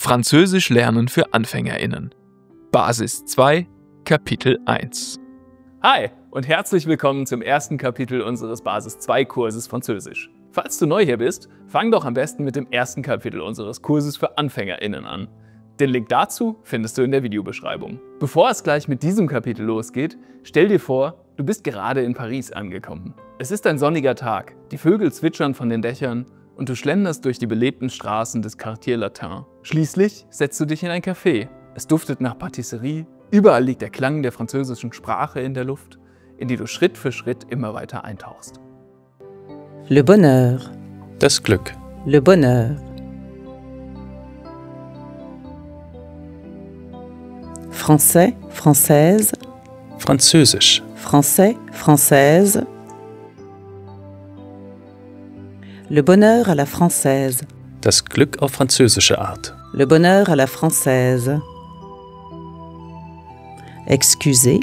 Französisch lernen für AnfängerInnen. Basis 2, Kapitel 1. Hi und herzlich willkommen zum ersten Kapitel unseres Basis 2 Kurses Französisch. Falls du neu hier bist, fang doch am besten mit dem ersten Kapitel unseres Kurses für AnfängerInnen an. Den Link dazu findest du in der Videobeschreibung. Bevor es gleich mit diesem Kapitel losgeht, stell dir vor, du bist gerade in Paris angekommen. Es ist ein sonniger Tag, die Vögel zwitschern von den Dächern und du schlenderst durch die belebten Straßen des Quartier Latin. Schließlich setzt du dich in ein Café. Es duftet nach Patisserie, überall liegt der Klang der französischen Sprache in der Luft, in die du Schritt für Schritt immer weiter eintauchst. Le bonheur, Das Glück. le bonheur. Français, française, Französisch. français, française. Le bonheur à la française, Das Glück auf französische Art. le bonheur à la française. Excusez,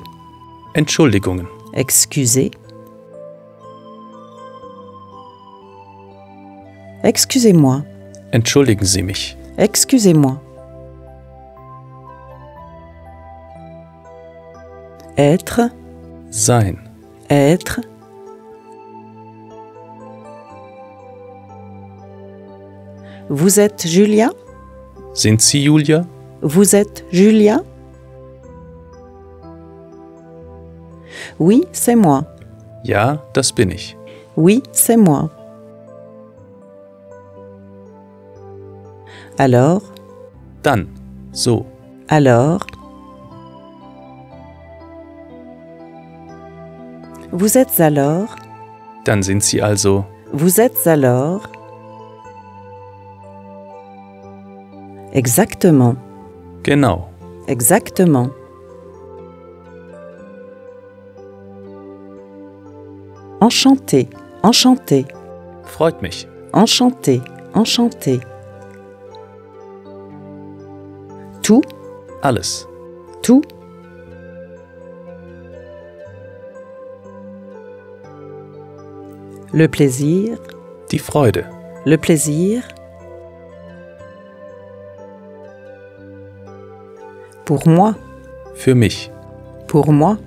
Entschuldigungen. excusez. Excusez-moi, Entschuldigen Sie mich. excusez-moi. Être, Sein. être. Vous êtes Julia? Sind Sie Julia? Vous êtes Julia? Oui, c'est moi. Ja, das bin ich. Oui, c'est moi. Alors, Dann. So. alors. Vous êtes alors? Dann sind Sie also. Vous êtes alors? Exactement, Genau. exactement. Enchanté, enchanté, Freut mich. enchanté, enchanté. Tout, Alles. tout. Le plaisir, Die Freude. le plaisir. Pour moi, Für mich. pour moi.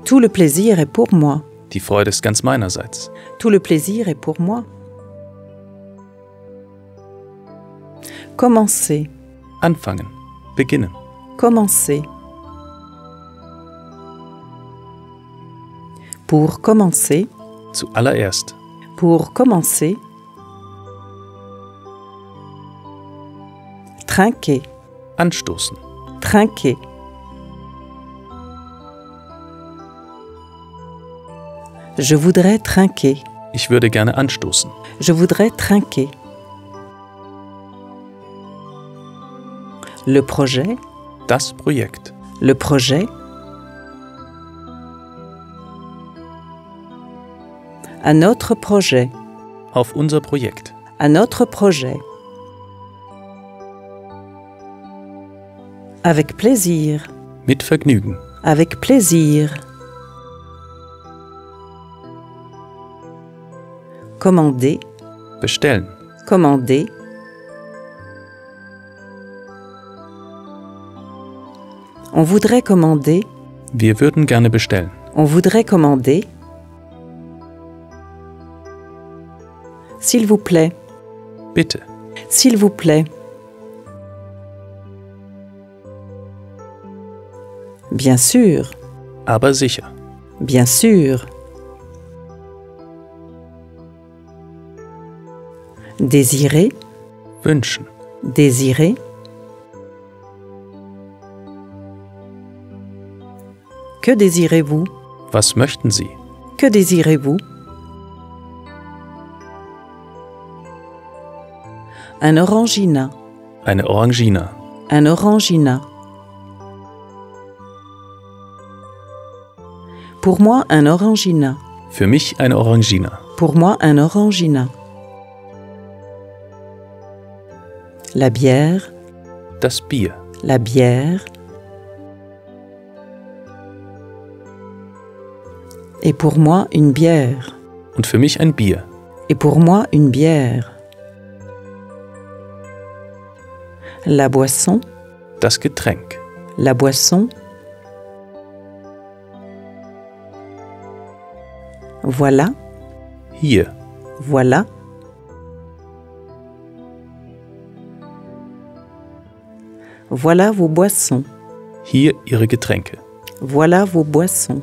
Tout le plaisir est pour moi. Die Freude ist ganz meinerseits. Tout le plaisir est pour moi. Commencer, Anfangen. Beginnen. commencer. Pour commencer, Zuallererst. pour commencer. Trinquer, Anstoßen. trinquer. Je voudrais trinquer. Ich würde gerne anstoßen. Je voudrais trinquer. Le projet, Das Projekt. le projet. Un autre projet, Auf unser Projekt. un autre projet. Avec plaisir, Mit Vergnügen. avec plaisir. Commander, Bestellen. commander. On voudrait commander, Wir würden gerne bestellen. on voudrait commander. S'il vous plaît, Bitte. s'il vous plaît. Bien sûr, Aber sicher. bien sûr. Désirer, Wünschen. désirer. Que désirez-vous? Was möchten Sie? Que désirez-vous? Un orangina, Eine Orangina. un orangina. Pour moi, un orangina. Für mich eine Orangina. Pour moi, un orangina. La bière, Das Bier. la bière. Et pour moi, une bière. Und für mich ein Bier. Et pour moi, une bière. La boisson, Das Getränk. la boisson. Voilà, Hier. voilà. Voilà vos boissons. Hier Ihre Getränke. Voilà vos boissons.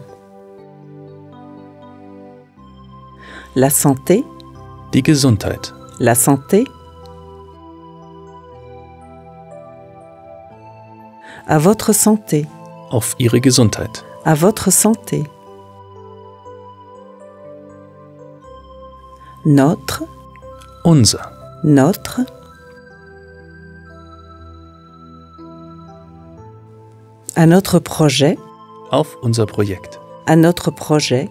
La santé, Die Gesundheit. la santé. À votre santé, Auf Ihre Gesundheit. à votre santé. Notre, Unser. notre. À notre projet, Auf unser Projekt. à notre projet.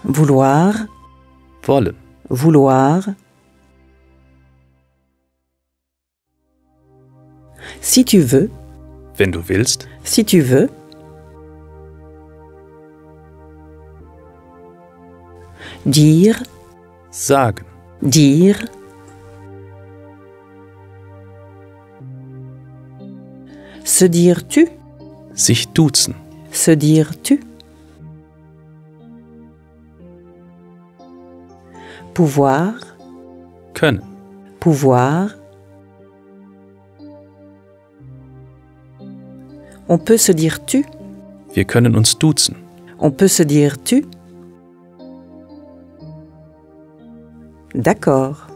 Vouloir, Wollen. vouloir. Si tu veux, Wenn du willst. si tu veux. Dire, Sagen. dire. Se dire tu, Sich duzen. se dire tu. Pouvoir, Können. pouvoir. On peut se dire tu, Wir können uns duzen. on peut se dire tu. D'accord,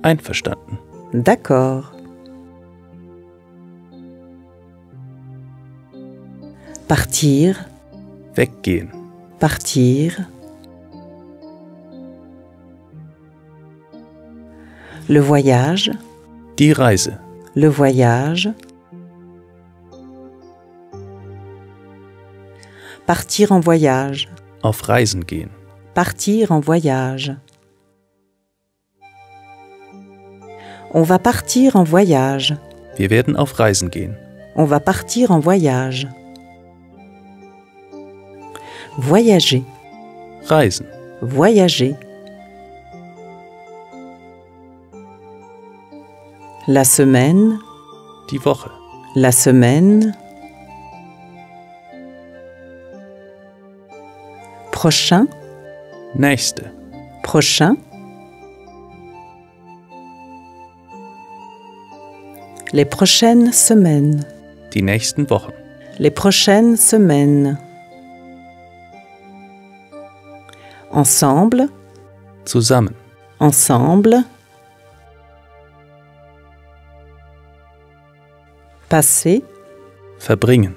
Einverstanden. d'accord. Partir, Weggehen. partir. Le voyage, Die Reise. le voyage. Partir en voyage, Auf Reisen gehen. partir en voyage. On va partir en voyage, Wir werden auf Reisen gehen. on va partir en voyage. Voyager, Reisen. voyager. La semaine, Die Woche. la semaine. Prochain, Nächste. prochain. Les prochaines semaines, Die nächsten Wochen. les prochaines semaines. Ensemble, Zusammen. ensemble. Passer, Verbringen.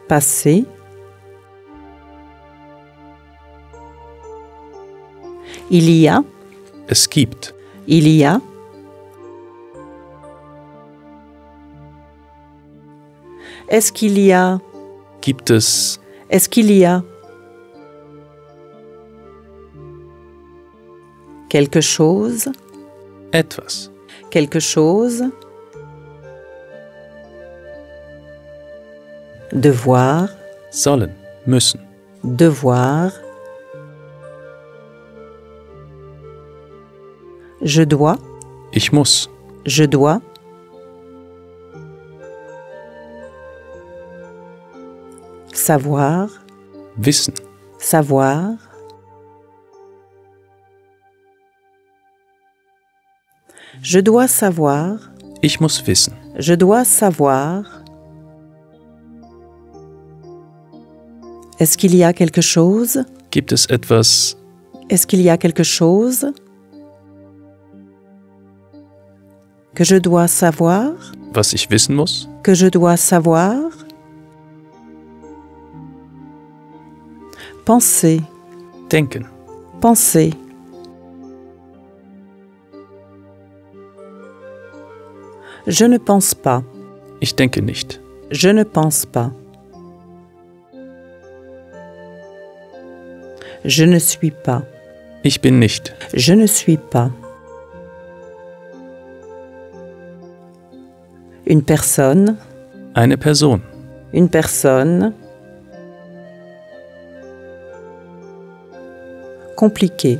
passer. Il y a, Es gibt. il y a. Est-ce qu'il y a, Gibt es. est-ce qu'il y a. Quelque chose, Etwas. quelque chose. Devoir, Sollen. Müssen. devoir. Je dois, Ich muss. je dois. Savoir, Wissen. savoir. Je dois savoir, Ich muss wissen. je dois savoir. Est-ce qu'il y a quelque chose? Gibt es etwas. Est-ce qu'il y a quelque chose que je dois savoir? Was ich wissen muss? Que je dois savoir? Penser, Denken. penser. Je ne pense pas, Ich denke nicht. je ne pense pas. Je ne suis pas, Ich bin nicht. je ne suis pas. Une personne, Eine Person. une personne. compliqué,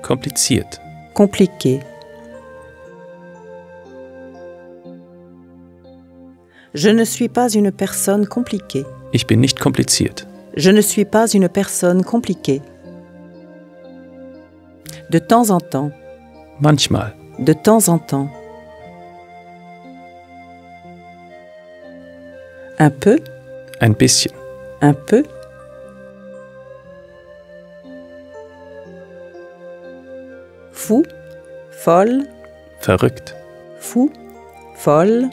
kompliziert. compliqué. Je ne suis pas une personne compliquée. Ich bin nicht kompliziert. Je ne suis pas une personne compliquée. De temps en temps, Manchmal. de temps en temps. Un peu, Ein bisschen. un peu. Fou, folle, Verrückt. fou, folle.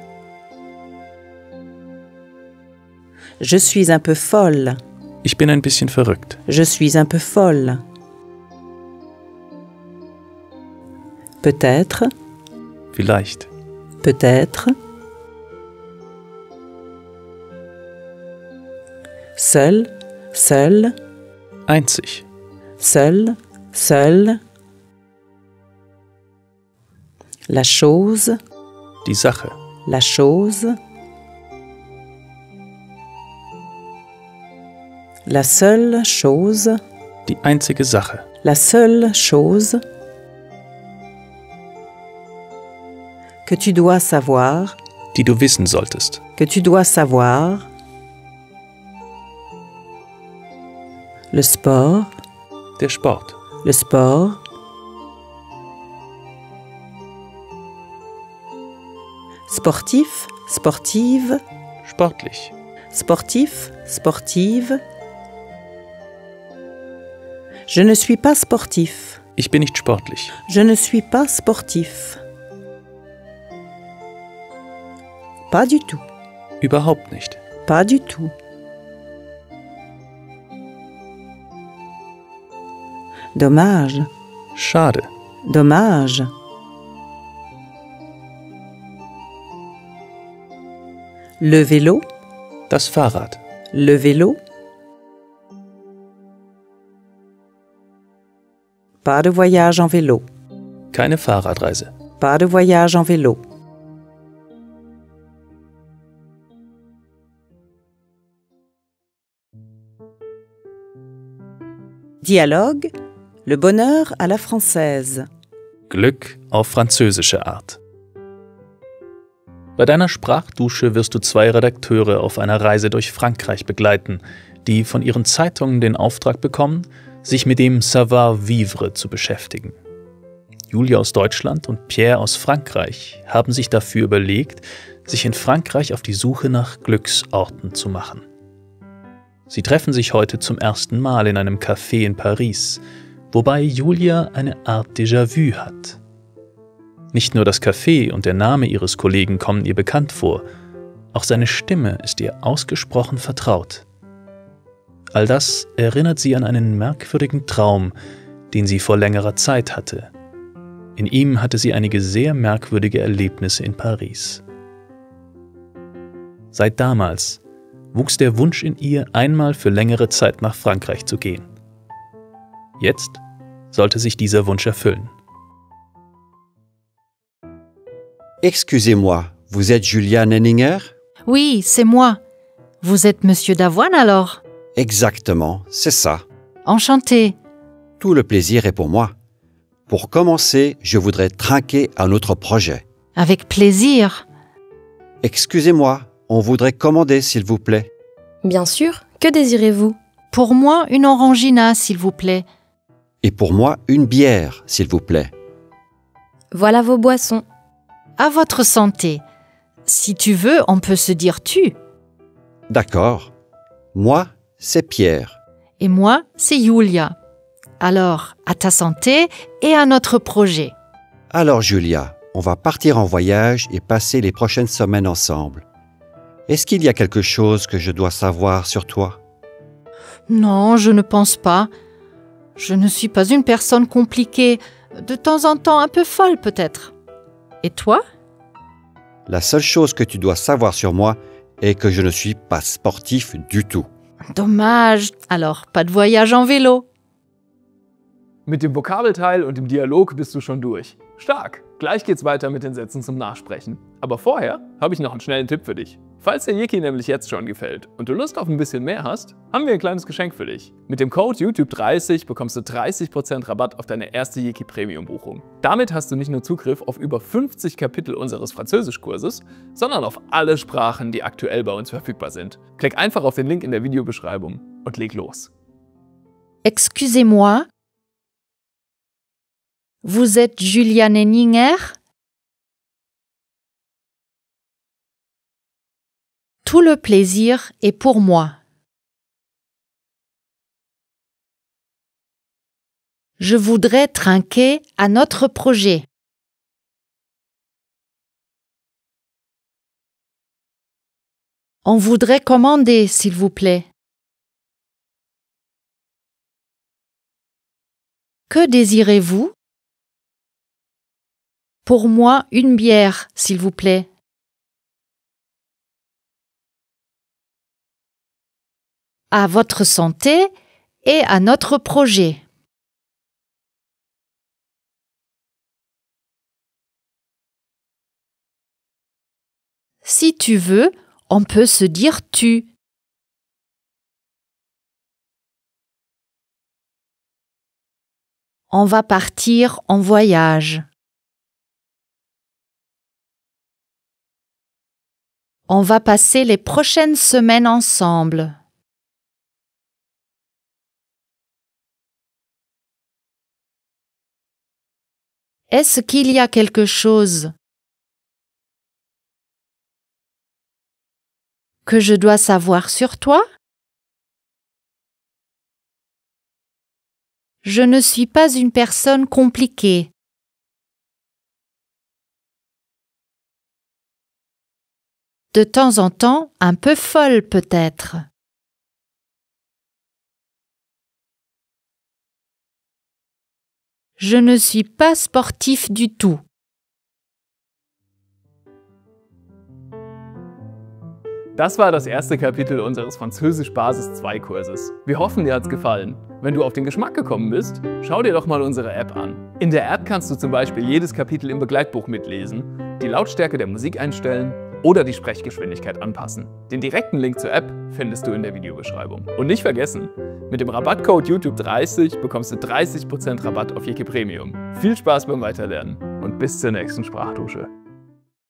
Je suis un peu folle. Ich bin ein bisschen verrückt. Je suis un peu folle. Peut-être, Vielleicht. peut-être. Seul, seul, Einzig. seul, seul. La chose, Die Sache. la chose. La seule chose, Die einzige Sache. la seule chose que tu dois savoir, Die du wissen solltest. que tu dois savoir. Le sport, Der Sport. le sport. Sportif, sportive, Sportlich. sportif, sportive. Je ne suis pas sportif. Ich bin nicht sportlich. Je ne suis pas sportif. Pas du tout, Überhaupt nicht. pas du tout. Dommage, Schade. dommage. Le vélo, Das Fahrrad. le vélo. Pas de voyage en vélo, Keine Fahrradreise. pas de voyage en vélo. Dialogue, le bonheur à la française. Glück auf französische Art. Bei deiner Sprachdusche wirst du 2 Redakteure auf einer Reise durch Frankreich begleiten, die von ihren Zeitungen den Auftrag bekommen, sich mit dem Savoir-vivre zu beschäftigen. Julia aus Deutschland und Pierre aus Frankreich haben sich dafür überlegt, sich in Frankreich auf die Suche nach Glücksorten zu machen. Sie treffen sich heute zum ersten Mal in einem Café in Paris, wobei Julia eine Art Déjà-vu hat. Nicht nur das Café und der Name ihres Kollegen kommen ihr bekannt vor, auch seine Stimme ist ihr ausgesprochen vertraut. All das erinnert sie an einen merkwürdigen Traum, den sie vor längerer Zeit hatte. In ihm hatte sie einige sehr merkwürdige Erlebnisse in Paris. Seit damals wuchs der Wunsch in ihr, einmal für längere Zeit nach Frankreich zu gehen. Jetzt sollte sich dieser Wunsch erfüllen. Excusez-moi, vous êtes Julia Nenninger? Oui, c'est moi. Vous êtes Monsieur Davoine alors? Exactement, c'est ça. Enchanté. Tout le plaisir est pour moi. Pour commencer, je voudrais trinquer un autre projet. Avec plaisir. Excusez-moi, on voudrait commander s'il vous plaît. Bien sûr, que désirez-vous? Pour moi, une orangina, s'il vous plaît. Et pour moi, une bière, s'il vous plaît. Voilà vos boissons. À votre santé. Si tu veux, on peut se dire tu. D'accord. Moi, c'est Pierre. Et moi, c'est Julia. Alors, à ta santé et à notre projet. Alors Julia, on va partir en voyage et passer les prochaines semaines ensemble. Est-ce qu'il y a quelque chose que je dois savoir sur toi? Non, je ne pense pas. Je ne suis pas une personne compliquée. De temps en temps, un peu folle peut-être. Et toi? La seule chose que tu dois savoir sur moi est que je ne suis pas sportif du tout. Dommage. Alors, pas de voyage en vélo. Mit dem Vokabelteil und dem Dialog bist du schon durch. Stark! Gleich geht's weiter mit den Sätzen zum Nachsprechen. Aber vorher habe ich noch einen schnellen Tipp für dich. Falls dir Yiki nämlich jetzt schon gefällt und du Lust auf ein bisschen mehr hast, haben wir ein kleines Geschenk für dich. Mit dem Code YouTube30 bekommst du 30% Rabatt auf deine erste Yiki Premium Buchung. Damit hast du nicht nur Zugriff auf über 50 Kapitel unseres Französischkurses, sondern auf alle Sprachen, die aktuell bei uns verfügbar sind. Klick einfach auf den Link in der Videobeschreibung und leg los. Excusez-moi. Vous êtes Juliane Henninger? Tout le plaisir est pour moi. Je voudrais trinquer à notre projet. On voudrait commander, s'il vous plaît. Que désirez-vous? Pour moi, une bière, s'il vous plaît. À votre santé et à notre projet. Si tu veux, on peut se dire tu. On va partir en voyage. On va passer les prochaines semaines ensemble. Est-ce qu'il y a quelque chose que je dois savoir sur toi? Je ne suis pas une personne compliquée. De temps en temps, un peu folle peut-être. Je ne suis pas sportif du tout. Das war das erste Kapitel unseres Französisch-Basis-2-Kurses. Wir hoffen, dir hat's gefallen. Wenn du auf den Geschmack gekommen bist, schau dir doch mal unsere App an. In der App kannst du zum Beispiel jedes Kapitel im Begleitbuch mitlesen, die Lautstärke der Musik einstellen oder die Sprechgeschwindigkeit anpassen. Den direkten Link zur App findest du in der Videobeschreibung. Und nicht vergessen, mit dem Rabattcode YouTube30 bekommst du 30% Rabatt auf Yiki Premium. Viel Spaß beim Weiterlernen und bis zur nächsten Sprachdusche.